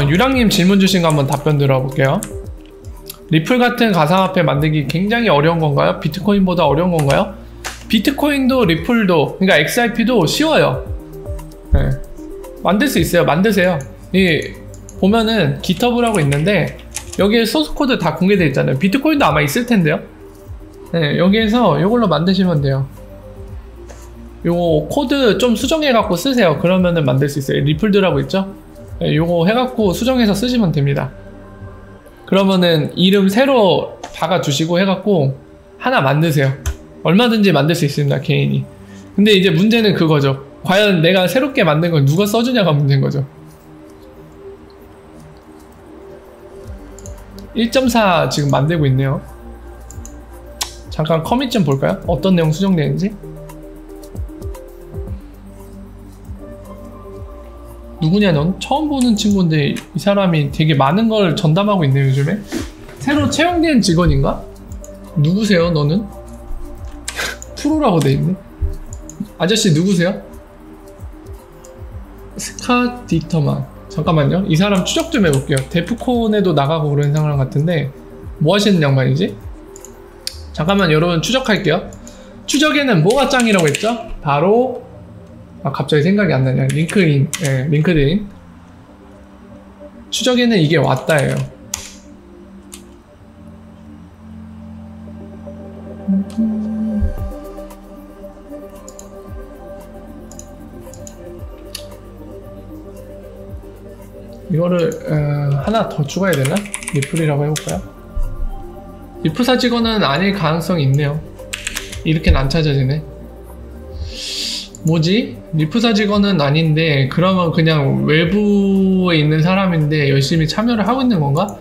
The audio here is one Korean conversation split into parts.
유랑님 질문 주신 거 한번 답변 들어볼게요. 리플 같은 가상화폐 만들기 굉장히 어려운 건가요? 비트코인보다 어려운 건가요? 비트코인도 리플도, 그러니까 XRP도 쉬워요. 네. 만들 수 있어요. 만드세요. 이 보면은 GitHub라고 있는데 여기에 소스 코드 다 공개되어 있잖아요. 비트코인도 아마 있을 텐데요. 네, 여기에서 이걸로 만드시면 돼요. 요거 코드 좀 수정해 갖고 쓰세요. 그러면은 만들 수 있어요. 리플드라고 있죠? 네, 요거 해갖고 수정해서 쓰시면 됩니다. 그러면은 이름 새로 박아주시고 해갖고 하나 만드세요. 얼마든지 만들 수 있습니다. 개인이. 근데 이제 문제는 그거죠. 과연 내가 새롭게 만든 걸 누가 써주냐가 문제인 거죠. 1.4 지금 만들고 있네요. 잠깐 커밋 좀 볼까요? 어떤 내용 수정되는지. 누구냐 넌? 처음 보는 친구인데 이 사람이 되게 많은 걸 전담하고 있네요 요즘에. 새로 채용된 직원인가? 누구세요 너는? 프로라고 돼있네. 아저씨 누구세요? 스카디터만. 잠깐만요. 이 사람 추적 좀 해볼게요. 데프콘에도 나가고 그런 상황 같은데 뭐 하시는 양반이지? 잠깐만 여러분 추적할게요. 추적에는 뭐가 짱이라고 했죠? 바로 갑자기 생각이 안 나냐. 링크인. 예, 링크드인. 추적에는 이게 왔다예요. 이거를 하나 더 추가해야 되나? 리플이라고 해볼까요? 리플사 직원은 아닐 가능성이 있네요. 이렇게는 안 찾아지네. 뭐지? 리플사 직원은 아닌데 그러면 그냥 외부에 있는 사람인데 열심히 참여를 하고 있는 건가?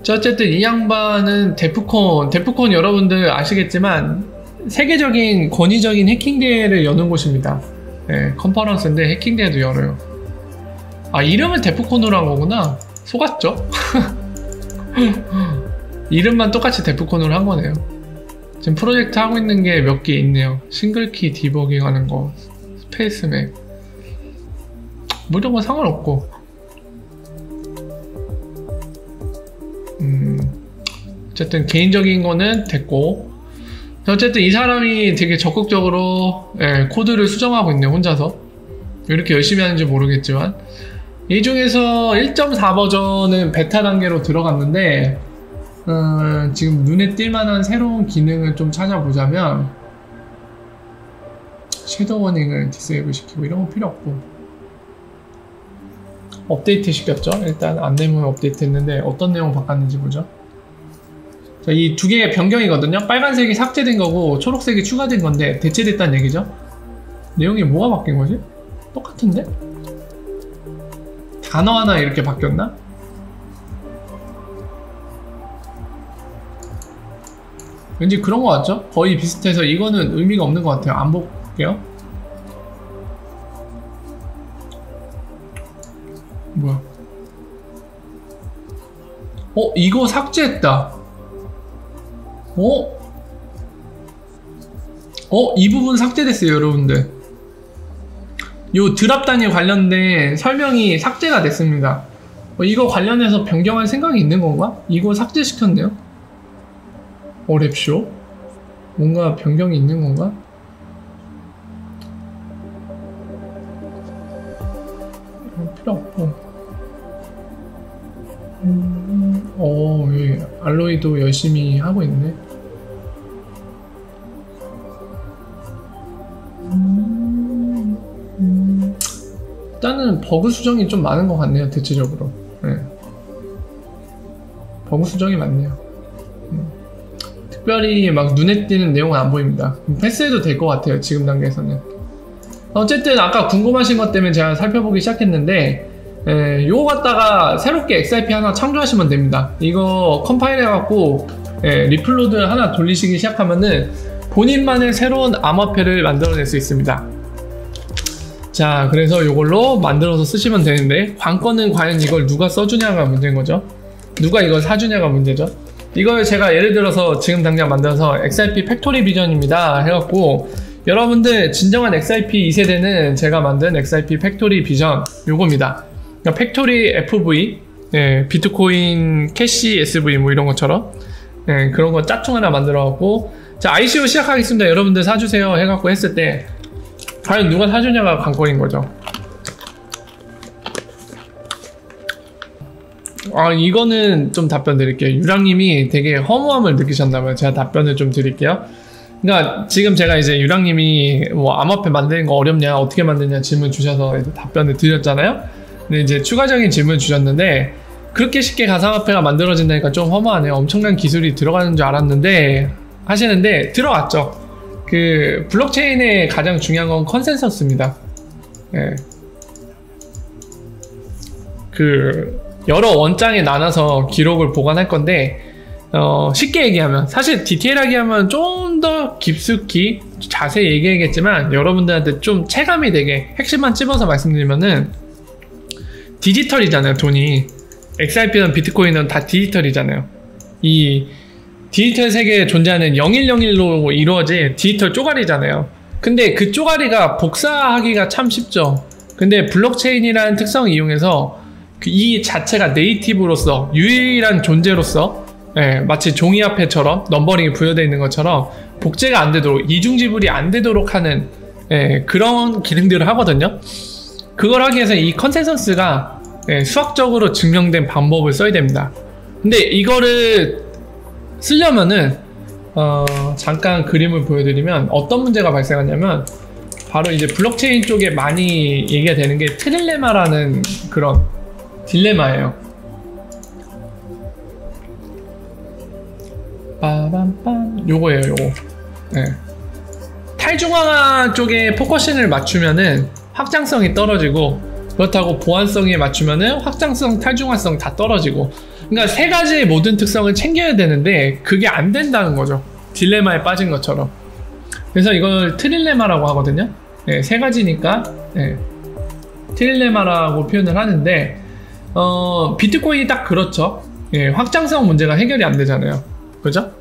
자, 어쨌든 이 양반은 데프콘 여러분들 아시겠지만 세계적인 권위적인 해킹대회를 여는 곳입니다. 네, 컨퍼런스인데 해킹대회도 열어요. 아, 이름을 데프콘으로 한 거구나. 속았죠? 이름만 똑같이 데프콘으로 한 거네요. 지금 프로젝트 하고 있는 게 몇 개 있네요. 싱글키 디버깅 하는 거, 스페이스맵. 뭐 이런 건 상관없고. 어쨌든 개인적인 거는 됐고. 어쨌든 이 사람이 되게 적극적으로 코드를 수정하고 있네요. 혼자서. 왜 이렇게 열심히 하는지 모르겠지만. 이 중에서 1.4 버전은 베타 단계로 들어갔는데 지금 눈에 띌만한 새로운 기능을 좀 찾아보자면 섀도우 워닝을 디세이블 시키고 이런 건 필요 없고 업데이트 시켰죠. 일단 안내문 업데이트 했는데 어떤 내용 바꿨는지 보죠. 자, 이 두 개의 변경이거든요. 빨간색이 삭제된 거고 초록색이 추가된 건데 대체됐다는 얘기죠. 내용이 뭐가 바뀐 거지? 똑같은데? 단어 하나 이렇게 바뀌었나? 왠지 그런 거 같죠? 거의 비슷해서 이거는 의미가 없는 것 같아요. 안 볼게요. 뭐야? 이거 삭제했다. 이 부분 삭제됐어요, 여러분들. 요 드랍 단위 관련된 설명이 삭제가 됐습니다. 이거 관련해서 변경할 생각이 있는 건가? 이거 삭제시켰네요. 랩쇼? 뭔가 변경이 있는 건가? 필요 없고. 여기 알로이도 열심히 하고 있네. 일단은 버그 수정이 좀 많은 것 같네요. 대체적으로. 네. 버그 수정이 많네요. 특별히 막 눈에 띄는 내용은 안 보입니다. 패스해도 될 것 같아요. 지금 단계에서는. 어쨌든 아까 궁금하신 것 때문에 제가 살펴보기 시작했는데 요거 갖다가 새롭게 XRP 하나 창조하시면 됩니다. 이거 컴파일 해갖고 리플로드 하나 돌리시기 시작하면은 본인만의 새로운 암호화폐를 만들어낼 수 있습니다. 자, 그래서 이걸로 만들어서 쓰시면 되는데 관건은 과연 이걸 누가 써주냐가 문제인 거죠. 누가 이걸 사주냐가 문제죠. 이걸 제가 예를 들어서 지금 당장 만들어서 XRP 팩토리 비전입니다 해갖고 여러분들 진정한 XRP 2세대는 제가 만든 XRP 팩토리 비전 요겁니다. 그러니까 팩토리 FV, 예, 비트코인 캐시 SV 뭐 이런 것처럼, 예, 그런 거 짝퉁 하나 만들어갖고, 자, ICO 시작하겠습니다. 여러분들 사주세요. 해갖고 했을 때, 과연 누가 사주냐가 관건인 거죠. 아, 이거는 좀 답변 드릴게요. 유랑님이 되게 허무함을 느끼셨나봐요. 제가 답변을 좀 드릴게요. 그러니까 지금 제가 이제 유랑님이 뭐 암호화폐 만드는 거 어렵냐, 어떻게 만드냐 질문 주셔서 이제 답변을 드렸잖아요. 근데 이제 추가적인 질문 주셨는데, 그렇게 쉽게 가상화폐가 만들어진다니까 좀 허무하네요. 엄청난 기술이 들어가는 줄 알았는데 하시는데, 들어갔죠. 그 블록체인의 가장 중요한 건 컨센서스입니다. 예. 그 여러 원장에 나눠서 기록을 보관할 건데, 쉽게 얘기하면, 사실 디테일하게 하면 좀 더 깊숙이 자세히 얘기하겠지만 여러분들한테 좀 체감이 되게 핵심만 찝어서 말씀드리면은, 디지털이잖아요. 돈이 XRP는 비트코인은 다 디지털이잖아요. 이 디지털 세계에 존재하는 0101로 이루어진 디지털 쪼가리잖아요. 근데 그 쪼가리가 복사하기가 참 쉽죠. 근데 블록체인이라는 특성을 이용해서 이 자체가 네이티브로서 유일한 존재로서, 예, 마치 종이화폐처럼 넘버링이 부여되어 있는 것처럼 복제가 안 되도록, 이중지불이 안 되도록 하는, 예, 그런 기능들을 하거든요. 그걸 하기 위해서 이 컨센서스가, 예, 수학적으로 증명된 방법을 써야 됩니다. 근데 이거를 쓰려면은 잠깐 그림을 보여드리면 어떤 문제가 발생하냐면, 바로 이제 블록체인 쪽에 많이 얘기가 되는 게 트릴레마라는 그런 딜레마예요. 빠밤빰, 요거예요, 요거. 네. 탈중앙화 쪽에 포커싱을 맞추면은 확장성이 떨어지고, 그렇다고 보안성에 맞추면은 확장성, 탈중앙성 다 떨어지고, 그러니까 세 가지의 모든 특성을 챙겨야 되는데 그게 안 된다는 거죠. 딜레마에 빠진 것처럼. 그래서 이걸 트릴레마라고 하거든요. 네, 세 가지니까, 네, 트릴레마라고 표현을 하는데, 비트코인이 딱 그렇죠. 예, 확장성 문제가 해결이 안 되잖아요. 그죠?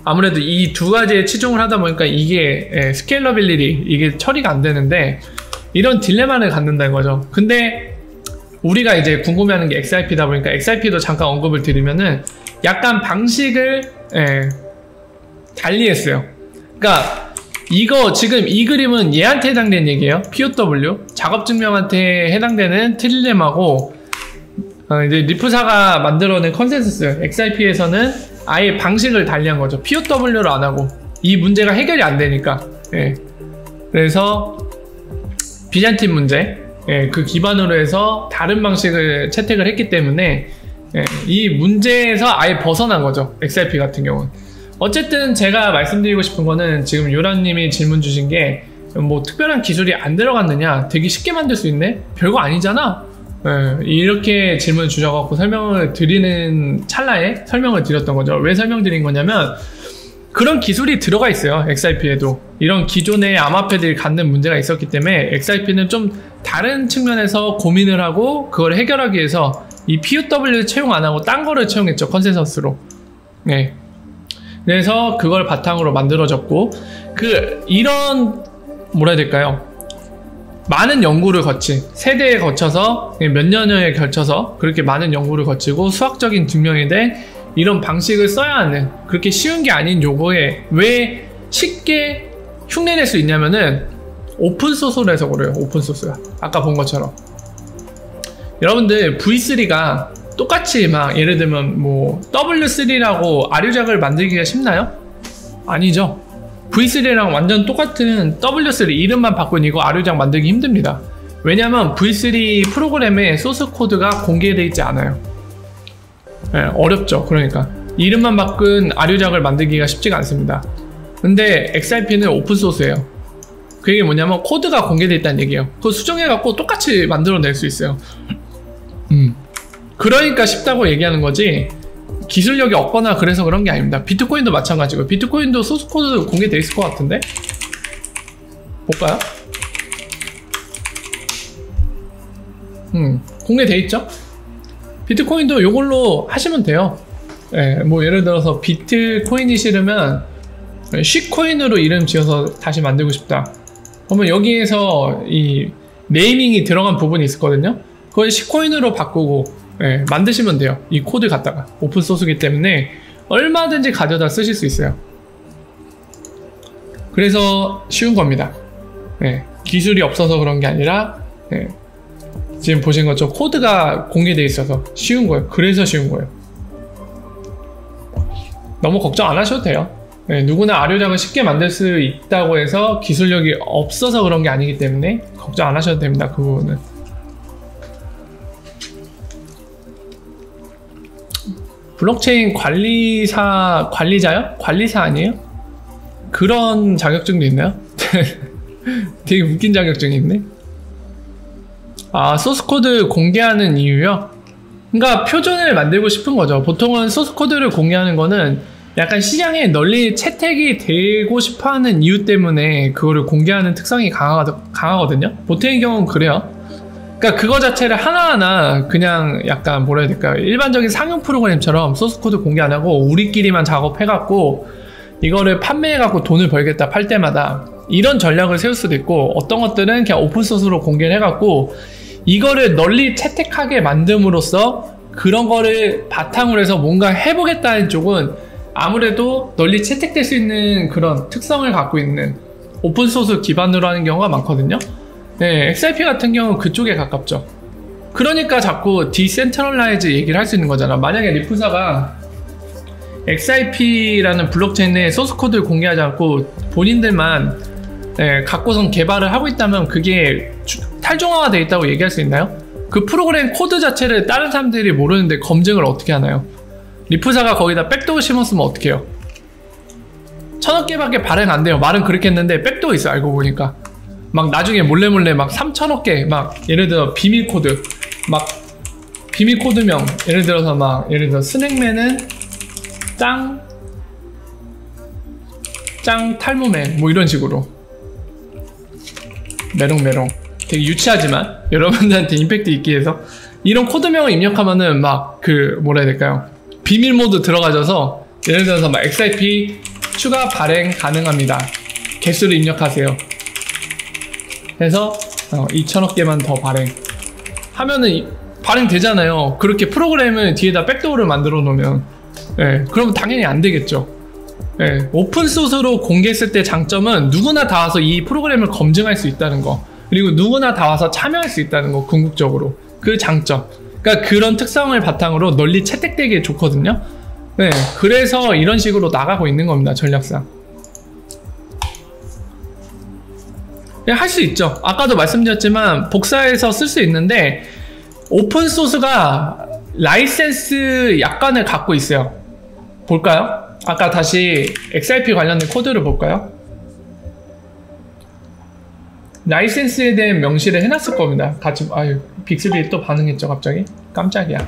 아무래도 이 두 가지에 치중을 하다 보니까 이게, 예, 스케일러빌리티, 이게 처리가 안 되는데, 이런 딜레마를 갖는다는 거죠. 근데 우리가 이제 궁금해하는 게 XRP다 보니까 XRP도 잠깐 언급을 드리면은 약간 방식을, 예, 달리했어요. 그러니까 이거 지금 이 그림은 얘한테 해당되는 얘기예요. POW, 작업증명한테 해당되는 트릴레마고, 이제 리프사가 만들어낸 컨센서스, XRP에서는 아예 방식을 달리한 거죠. POW를 안 하고, 이 문제가 해결이 안 되니까. 예. 그래서 비잔틴 문제, 예, 그 기반으로 해서 다른 방식을 채택을 했기 때문에, 예, 이 문제에서 아예 벗어난 거죠. XRP 같은 경우는. 어쨌든 제가 말씀드리고 싶은 거는, 지금 요란님이 질문 주신 게 뭐 특별한 기술이 안 들어갔느냐, 되게 쉽게 만들 수 있네? 별거 아니잖아? 예, 이렇게 질문을 주셔갖고 설명을 드리는 찰나에 설명을 드렸던 거죠. 왜 설명드린 거냐면, 그런 기술이 들어가 있어요. XRP에도 이런 기존의 암호화폐들이 갖는 문제가 있었기 때문에 XRP는 좀 다른 측면에서 고민을 하고 그걸 해결하기 위해서 이 POW를 채용 안 하고 딴 거를 채용했죠. 컨센서스로. 네. 그래서 그걸 바탕으로 만들어졌고, 이런 뭐라 해야 될까요? 많은 연구를 거친, 세대에 거쳐서 몇 년에 걸쳐서 그렇게 많은 연구를 거치고 수학적인 증명이 된 이런 방식을 써야 하는, 그렇게 쉬운 게 아닌 요거에 왜 쉽게 흉내낼 수 있냐면은 오픈소스로 해서 그래요. 오픈소스가 아까 본 것처럼 여러분들 V3가 똑같이 막 예를 들면 뭐 W3라고 아류작을 만들기가 쉽나요? 아니죠. V3랑 완전 똑같은 W3 이름만 바꾼 이거 아류작 만들기 힘듭니다. 왜냐면 V3 프로그램에 소스 코드가 공개되어 있지 않아요. 네, 어렵죠. 그러니까 이름만 바꾼 아류작을 만들기가 쉽지가 않습니다. 근데 XRP는 오픈소스예요. 그게 뭐냐면 코드가 공개되어 있다는 얘기예요. 그거 수정해갖고 똑같이 만들어낼 수 있어요. 그러니까 쉽다고 얘기하는 거지 기술력이 없거나 그래서 그런 게 아닙니다. 비트코인도 마찬가지고, 비트코인도 소스코드 공개되어 있을 것 같은데? 볼까요? 공개되어 있죠? 비트코인도 이걸로 하시면 돼요. 예, 뭐 예를 들어서 비트코인이 싫으면 쉬코인으로 이름 지어서 다시 만들고 싶다. 그러면 여기에서 이 네이밍이 들어간 부분이 있었거든요. 그걸 C코인으로 바꾸고 예, 만드시면 돼요. 이 코드 갖다가 오픈소스이기 때문에 얼마든지 가져다 쓰실 수 있어요. 그래서 쉬운 겁니다. 예, 기술이 없어서 그런 게 아니라 예, 지금 보신 것처럼 코드가 공개되어 있어서 쉬운 거예요. 그래서 쉬운 거예요. 너무 걱정 안 하셔도 돼요. 네, 누구나 아류작을 쉽게 만들 수 있다고 해서 기술력이 없어서 그런 게 아니기 때문에 걱정 안 하셔도 됩니다. 그 부분은. 블록체인 관리자요? 관리사 아니에요? 그런 자격증도 있나요? 되게 웃긴 자격증이 있네. 아, 소스코드 공개하는 이유요? 그러니까 표준을 만들고 싶은 거죠. 보통은 소스코드를 공개하는 거는 약간 시장에 널리 채택이 되고 싶어하는 이유 때문에 그거를 공개하는 특성이 강하거든요. 보통의 경우는 그래요. 그러니까 그거 자체를 하나하나 그냥 약간 뭐라 해야 될까요? 일반적인 상용 프로그램처럼 소스코드 공개 안 하고 우리끼리만 작업해갖고 이거를 판매해갖고 돈을 벌겠다 팔 때마다 이런 전략을 세울 수도 있고, 어떤 것들은 그냥 오픈소스로 공개를 해갖고 이거를 널리 채택하게 만듦으로써 그런 거를 바탕으로 해서 뭔가 해보겠다는 쪽은 아무래도 널리 채택될 수 있는 그런 특성을 갖고 있는 오픈소스 기반으로 하는 경우가 많거든요. 네, XRP 같은 경우는 그쪽에 가깝죠. 그러니까 자꾸 디센트럴라이즈 얘기를 할 수 있는 거잖아. 만약에 리플사가 XRP라는 블록체인에 소스코드를 공개하지 않고 본인들만 갖고선 개발을 하고 있다면 그게 탈중화가 되어 있다고 얘기할 수 있나요? 그 프로그램 코드 자체를 다른 사람들이 모르는데 검증을 어떻게 하나요? 리플사가 거기다 백도어 심었으면 어떻게 해요? 1000억 개밖에 발행 안 돼요. 말은 그렇게 했는데 백도어 있어, 알고 보니까. 막 나중에 몰래 막 3000억 개, 막 예를 들어 비밀 코드, 막 비밀 코드명, 예를 들어 스낵맨은 짱 탈모맨, 뭐 이런 식으로. 메롱. 되게 유치하지만 여러분들한테 임팩트 있기 위해서 이런 코드명을 입력하면은 막 뭐라 해야 될까요? 비밀 모드 들어가져서 예를 들어서 막 XRP 추가 발행 가능합니다. 개수를 입력하세요. 해서 2000억 개만 더 발행 하면은 발행되잖아요. 그렇게 프로그램을 뒤에다 백도어를 만들어 놓으면 그러면 당연히 안 되겠죠. 오픈소스로 공개했을 때 장점은 누구나 다 와서 이 프로그램을 검증할 수 있다는 거, 그리고 누구나 다 와서 참여할 수 있다는 거, 궁극적으로 그 장점. 그러니까 그런 특성을 바탕으로 널리 채택되기 좋거든요. 그래서 이런 식으로 나가고 있는 겁니다. 전략상 할 수 있죠. 아까도 말씀드렸지만 복사해서 쓸 수 있는데 오픈소스가 라이센스 약관을 갖고 있어요. 볼까요? 아까 다시 XRP 관련된 코드를 볼까요? 라이센스에 대한 명시를 해놨을 겁니다. 같이. 아유, 빅스비 또 반응했죠 갑자기? 깜짝이야.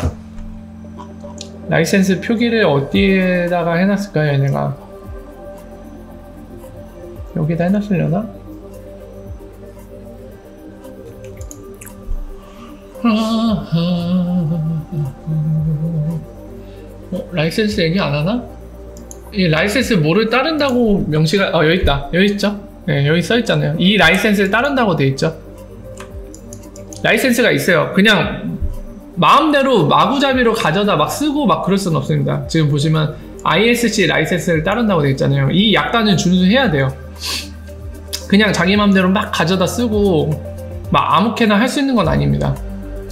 라이센스 표기를 어디에다가 해놨을까요 얘네가? 여기다 해놨으려나? 라이센스 얘기 안하나? 이 라이센스 뭐를 따른다고 명시가 여기 있다. 여기 있죠? 여기 써있잖아요. 이 라이센스를 따른다고 돼있죠. 라이센스가 있어요. 그냥 마음대로 마구잡이로 가져다 막 쓰고 막 그럴 수는 없습니다. 지금 보시면 ISC 라이센스를 따른다고 돼있잖아요. 이 약관을 준수해야 돼요. 그냥 자기 마음대로 막 가져다 쓰고 막 아무렇게나 할 수 있는 건 아닙니다.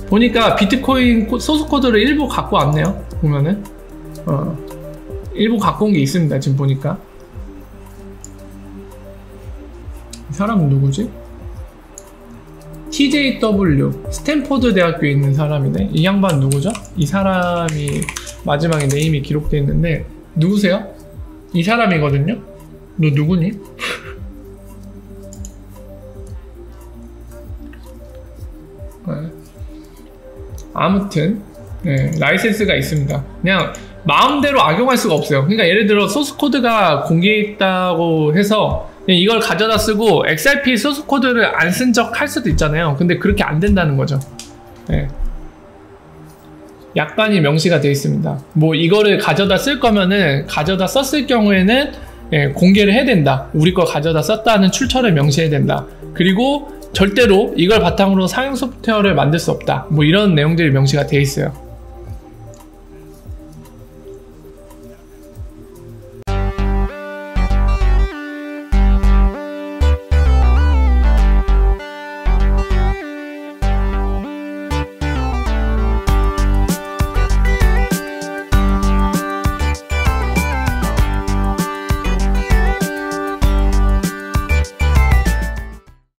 보니까 비트코인 소스코드를 일부 갖고 왔네요. 보면은 일부 갖고 온 게 있습니다. 지금 보니까. 이 사람은 누구지? TJW 스탠포드 대학교에 있는 사람이네. 이 양반 누구죠? 이 사람이 마지막에 네임이 기록되어 있는데 누구세요? 이 사람이거든요? 너 누구니? 아무튼 라이센스가 있습니다. 그냥 마음대로 악용할 수가 없어요. 그러니까 예를 들어 소스코드가 공개했다고 해서 이걸 가져다 쓰고 XRP 소스코드를 안 쓴 척 할 수도 있잖아요. 근데 그렇게 안 된다는 거죠. 약관이 명시가 되어 있습니다. 뭐 이거를 가져다 쓸 거면은 가져다 썼을 경우에는 공개를 해야 된다. 우리 거 가져다 썼다는 출처를 명시해야 된다. 그리고 절대로 이걸 바탕으로 상용 소프트웨어를 만들 수 없다. 뭐 이런 내용들이 명시가 돼 있어요.